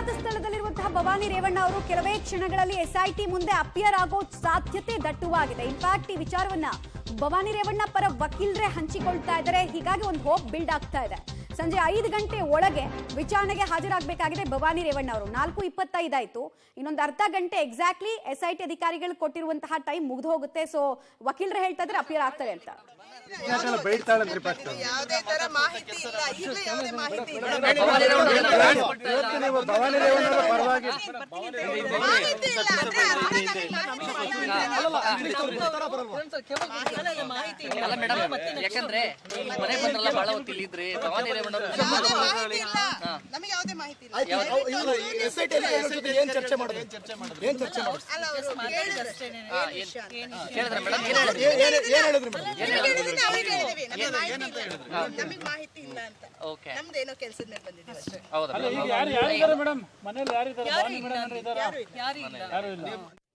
ವಿವಾದ ಸ್ಥಳದಲ್ಲಿರುವಂತಹ ಭವಾನಿ ರೇವಣ್ಣ ಅವರು ಕೆಲವೇ ಕ್ಷಣಗಳಲ್ಲಿ ಎಸ್ಐಟಿ ಮುಂದೆ ಅಪಿಯರ್ ಆಗೋ ಸಾಧ್ಯತೆ ದಟ್ಟವಾಗಿದೆ. ಇನ್ಫ್ಯಾಕ್ಟ್ ಈ ವಿಚಾರವನ್ನ ಭವಾನಿ ರೇವಣ್ಣ ಪರ ವಕೀಲರೇ ಹಂಚಿಕೊಳ್ತಾ ಇದ್ದಾರೆ. ಹೀಗಾಗಿ ಒಂದು ಹೋಪ್ ಬಿಲ್ಡ್ ಆಗ್ತಾ ಇದೆ. ಸಂಜೆ 5 ಗಂಟೆ ಒಳಗೆ ವಿಚಾರಣೆಗೆ ಹಾಜರಾಗಬೇಕಾಗಿದೆ ಭವಾನಿ ರೇವಣ್ಣ ಅವರು. 4:25 ಆಯ್ತು. ಇನ್ನೊಂದು ಅರ್ಧ ಗಂಟೆ ಎಕ್ಸಾಕ್ಟ್ಲಿ ಎಸ್ಐಟಿ ಅಧಿಕಾರಿಗಳು ಕೊಟ್ಟಿರುವಂತಹ ಟೈಮ್ ಮುಗಿದು ಹೋಗುತ್ತೆ. ಸೊ ವಕೀಲರು ಹೇಳ್ತಾ ಇದ್ರೆ ಅಪಿಯರ್ ಆಗ್ತಾರೆ ಅಂತ. ಯಾಕಂದ್ರೆ ಮನೆ ಬಂದ್ರಲ್ಲ ಬಹಳ ಹೊತ್ತಿಲ್ಲ ಇದ್ರಿ ಭವಾನಿ ರೇವಣ್ಣ ಚರ್ಚೆ ಮಾಡಿದ್ರೆ ಮಾಹಿತಿ ಇಲ್ಲ ಅಂತ ನಮ್ದೇನೋ ಕೆಲಸದ ಮೇಲೆ ಬಂದಿದ್ದೀವಿ ಅಷ್ಟೇ.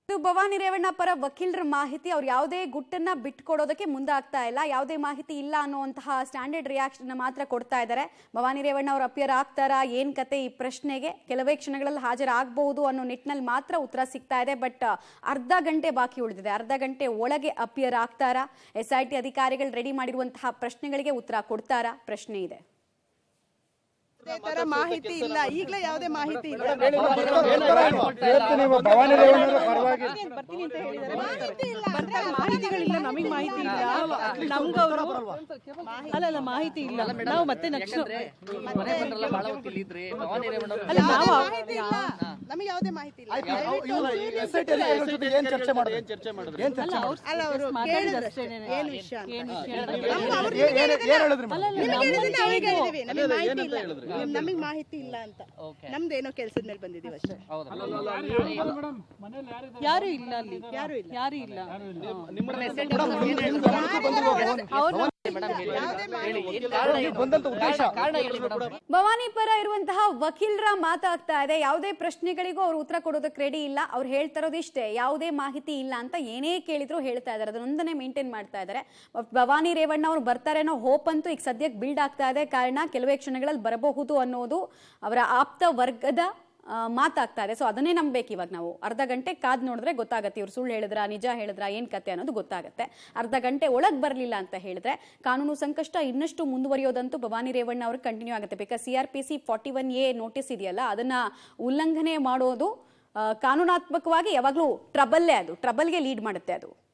ಇದು ಭವಾನಿ ರೇವಣ್ಣ ಪರ ವಕೀಲರ ಮಾಹಿತಿ. ಅವ್ರು ಯಾವುದೇ ಗುಟ್ಟನ್ನ ಬಿಟ್ಕೊಡೋದಕ್ಕೆ ಮುಂದಾಗ್ತಾ ಇಲ್ಲ. ಯಾವುದೇ ಮಾಹಿತಿ ಇಲ್ಲ ಅನ್ನುವಂತಹ ಸ್ಟ್ಯಾಂಡರ್ಡ್ ರಿಯಾಕ್ಷನ್ ಮಾತ್ರ ಕೊಡ್ತಾ ಇದ್ದಾರೆ. ಭವಾನಿ ರೇವಣ್ಣ ಅವರು ಅಪಿಯರ್ ಆಗ್ತಾರಾ, ಏನ್ ಕತೆ ಈ ಪ್ರಶ್ನೆಗೆ ಕೆಲವೇ ಕ್ಷಣಗಳಲ್ಲಿ ಹಾಜರಾಗಬಹುದು ಅನ್ನೋ ನಿಟ್ಟಿನಲ್ಲಿ ಮಾತ್ರ ಉತ್ತರ ಸಿಗ್ತಾ ಇದೆ. ಬಟ್ ಅರ್ಧ ಗಂಟೆ ಬಾಕಿ ಉಳಿದಿದೆ. ಅರ್ಧ ಗಂಟೆ ಒಳಗೆ ಅಪಿಯರ್ ಆಗ್ತಾರಾ, ಎಸ್ಐಟಿ ಅಧಿಕಾರಿಗಳು ರೆಡಿ ಮಾಡಿರುವಂತಹ ಪ್ರಶ್ನೆಗಳಿಗೆ ಉತ್ತರ ಕೊಡ್ತಾರಾ, ಪ್ರಶ್ನೆ ಇದೆ. ಮಾಹಿತಿ ಇಲ್ಲ, ಈಗಲೇ ಯಾವುದೇ ಮಾಹಿತಿ ಇಲ್ಲ. ಮಾಹಿತಿಗಳಿಲ್ಲ, ನಮಗೆ ಮಾಹಿತಿ ಇಲ್ಲ. ನಮ್ಗವರು ಅಲ್ಲ ಮಾಹಿತಿ ಇಲ್ಲ. ನಾವು ಮತ್ತೆ ನೆಕ್ಸ್ಟ್ ಮನೆ ಬಂದ್ರಲ್ಲ ಬಹಳ ಹೊತ್ತಿಲ್ಲ ಇದ್ರಿ ಭವಾನಿ ರೇವಣ್ಣ ನಮಗೆ ಯಾವುದೇ ಮಾಹಿತಿ ಇಲ್ಲ. ಏನು ವಿಷಯ ನಮಗೆ ಮಾಹಿತಿ ಇಲ್ಲ ಅಂತ ನಮ್ದೇನೋ ಕೆಲಸದ ಮೇಲೆ ಬಂದಿದ್ದೀವಿ ಅಷ್ಟೇ. ಯಾರು ಇಲ್ಲ ಅಲ್ಲಿ, ಯಾರು ಇಲ್ಲ. ಭವಾನಿ ಪರ ಇರುವಂತಹ ವಕೀಲರ ಮಾತಾಗ್ತಾ ಇದೆ. ಯಾವುದೇ ಪ್ರಶ್ನೆಗಳಿಗೂ ಅವ್ರು ಉತ್ತರ ಕೊಡೋದಕ್ಕೆ ರೆಡಿ ಇಲ್ಲ. ಅವ್ರು ಹೇಳ್ತಾ ಇರೋದು ಇಷ್ಟೇ, ಯಾವುದೇ ಮಾಹಿತಿ ಇಲ್ಲ ಅಂತ ಏನೇ ಕೇಳಿದ್ರು ಹೇಳ್ತಾ ಇದಾರೆ. ಅದನ್ನೊಂದನ್ನೇ ಮೇಂಟೈನ್ ಮಾಡ್ತಾ ಇದ್ದಾರೆ. ಭವಾನಿ ರೇವಣ್ಣ ಅವ್ರು ಬರ್ತಾರೆ ಅನ್ನೋ ಹೋಪ್ ಅಂತೂ ಈಗ ಸದ್ಯಕ್ಕೆ ಬಿಲ್ಡ್ ಆಗ್ತಾ ಇದೆ. ಕಾರಣ ಕೆಲವೇ ಕ್ಷಣಗಳಲ್ಲಿ ಬರಬಹುದು ಅನ್ನೋದು ಅವರ ಆಪ್ತ ವರ್ಗದ ಮಾತಾಗ್ತಾ ಇದೆ. ಸೊ ಅದನ್ನೇ ನಂಬಬೇಕು ಇವಾಗ ನಾವು. ಅರ್ಧ ಗಂಟೆ ಕಾದ್ ನೋಡಿದ್ರೆ ಗೊತ್ತಾಗತ್ತೆ ಇವ್ರು ಸುಳ್ಳು ಹೇಳಿದ್ರ ನಿಜ ಹೇಳಿದ್ರ ಏನ್ ಕತೆ ಅನ್ನೋದು ಗೊತ್ತಾಗತ್ತೆ. ಅರ್ಧ ಗಂಟೆ ಒಳಗ್ ಬರಲಿಲ್ಲ ಅಂತ ಹೇಳಿದ್ರೆ ಕಾನೂನು ಸಂಕಷ್ಟ ಇನ್ನಷ್ಟು ಮುಂದುವರಿಯೋದಂತೂ ಭವಾನಿ ರೇವಣ್ಣ ಅವ್ರಿಗೆ ಕಂಟಿನ್ಯೂ ಆಗುತ್ತೆ. ಬಿಕಾಸ್ CRPC 41A ನೋಟಿಸ್ ಇದೆಯಲ್ಲ, ಅದನ್ನ ಉಲ್ಲಂಘನೆ ಮಾಡೋದು ಕಾನೂನಾತ್ಮಕವಾಗಿ ಯಾವಾಗ್ಲೂ ಟ್ರಬಲ್ಗೆ ಲೀಡ್ ಮಾಡುತ್ತೆ ಅದು.